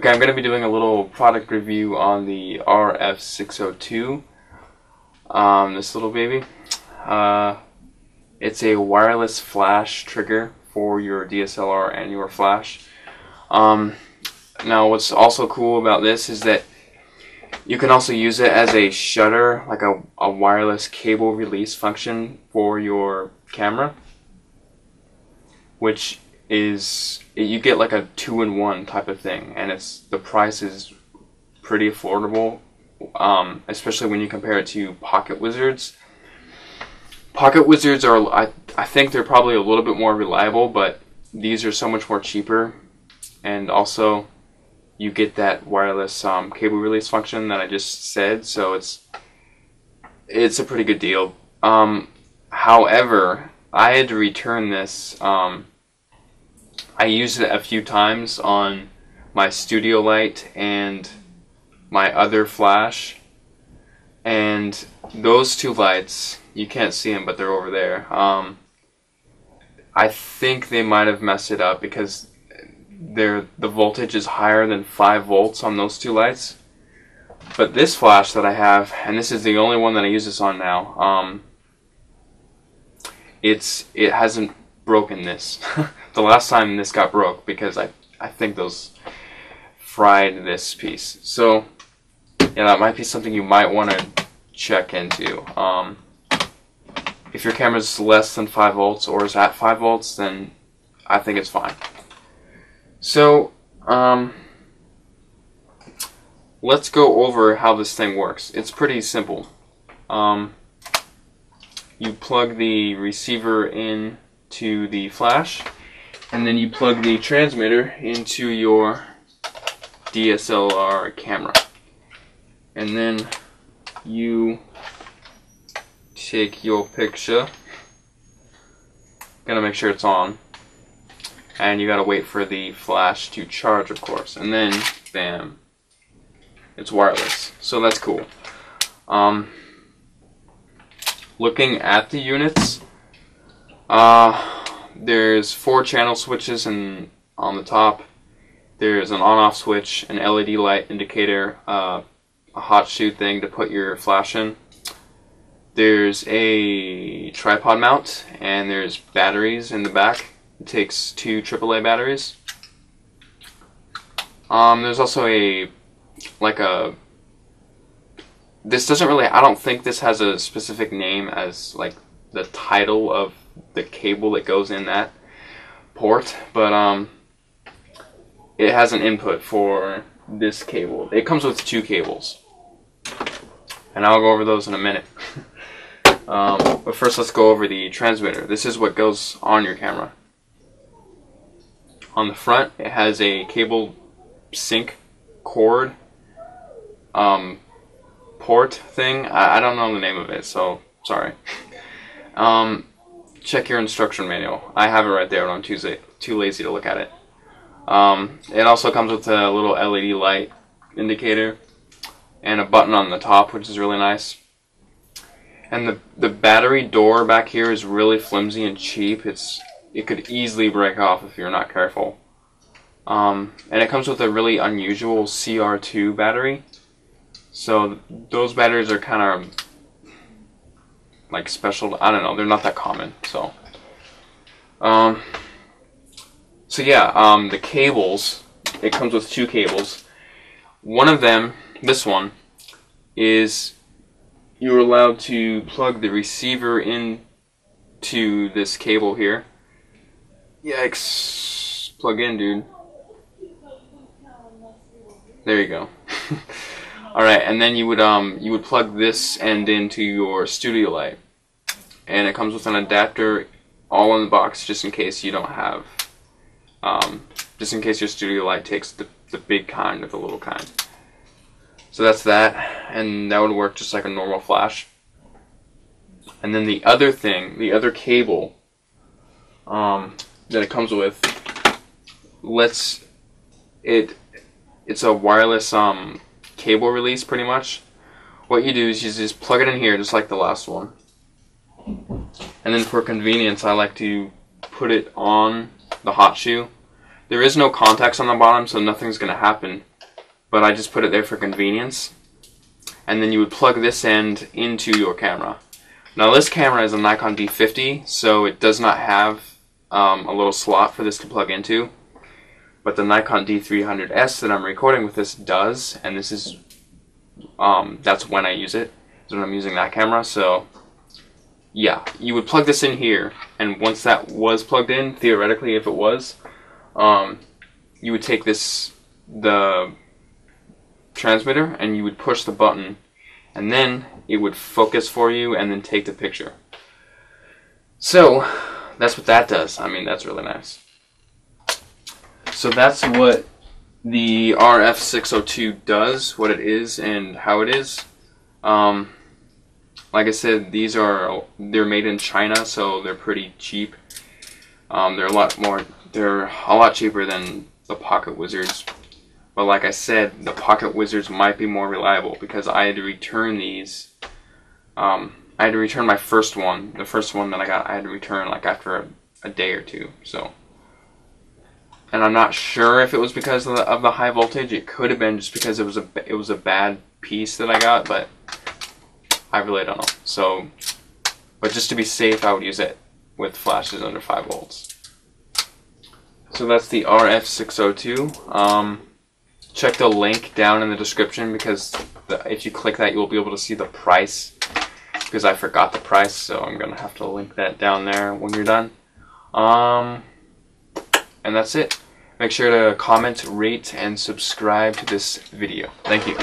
Okay, I'm going to be doing a little product review on the RF-602, this little baby. It's a wireless flash trigger for your DSLR and your flash. Now what's also cool about this is that you can also use it as a shutter, like a wireless cable release function for your camera, which is, you get like a 2-in-1 type of thing, and the price is pretty affordable, especially when you compare it to Pocket Wizards. Pocket Wizards are, I think they're probably a little bit more reliable, but these are so much more cheaper, and also you get that wireless cable release function that I just said, so it's a pretty good deal. However, I had to return this. I used it a few times on my studio light and my other flash, and those two lights, you can't see them, but they're over there. I think they might have messed it up because the voltage is higher than 5 volts on those two lights. But this flash that I have, and this is the only one that I use this on now, it hasn't broken this. The last time this got broke, because I think those fried this piece. So yeah, that might be something you might want to check into. If your camera's less than 5 volts or is at 5 volts, then I think it's fine. So let's go over how this thing works. It's pretty simple. You plug the receiver in to the flash, and then you plug the transmitter into your DSLR camera, and then you take your picture. Gotta make sure it's on, and you gotta wait for the flash to charge, of course, and then bam, it's wireless. So that's cool. Looking at the units, there's 4 channel switches, and on the top there's an on-off switch, an LED light indicator, a hot shoe thing to put your flash in. There's a tripod mount, and there's batteries in the back. It takes 2 AAA batteries. There's also this doesn't really, I don't think this has a specific name as like the title of the cable that goes in that port, but it has an input for this cable. It comes with 2 cables, and I'll go over those in a minute. But first, let's go over the transmitter. This is what goes on your camera. On the front, it has a cable sync cord port thing. I don't know the name of it, so sorry. Check your instruction manual. I have it right there, but I'm too lazy to look at it. It also comes with a little LED light indicator and a button on the top, which is really nice. And the battery door back here is really flimsy and cheap. It could easily break off if you're not careful. And it comes with a really unusual CR2 battery. So those batteries are kind of like special. I don't know. They're not that common. So yeah. The cables. It comes with 2 cables. One of them, this one, is you're allowed to plug the receiver into this cable here. Yikes! Plug in, dude. There you go. Alright, and then you would plug this end into your studio light, and it comes with an adapter all in the box, just in case you don't have, just in case your studio light takes the big kind or the little kind. So that's that, and that would work just like a normal flash. And then the other thing, the other cable that it comes with, it's a wireless cable release, pretty much. What you do is you just plug it in here, just like the last one. And then for convenience, I like to put it on the hot shoe. There is no contacts on the bottom, so nothing's going to happen but I just put it there for convenience. And then you would plug this end into your camera. Now this camera is a Nikon D50, so it does not have a little slot for this to plug into. But the Nikon D300S that I'm recording with this does, and this is that's when I use it. Is when I'm using that camera. So yeah, you would plug this in here, and once that was plugged in, theoretically, if it was, you would take the transmitter, and you would push the button, and then it would focus for you and then take the picture. So that's what that does. I mean, that's really nice. So that's what the RF-602 does, what it is and how it is. Like I said, they're made in China, so they're pretty cheap. They're a lot cheaper than the Pocket Wizards. But like I said, the Pocket Wizards might be more reliable because I had to return these. I had to return my first one. The first one that I got, I had to return like after a day or two. So, and I'm not sure if it was because of the high voltage. It could have been just because it was a bad piece that I got, but I really don't know. So, but just to be safe, I would use it with flashes under 5 volts. So that's the RF-602. Check the link down in the description because if you click that, you'll be able to see the price. Because I forgot the price, so I'm gonna have to link that down there when you're done. And that's it. Make sure to comment, rate, and subscribe to this video. Thank you.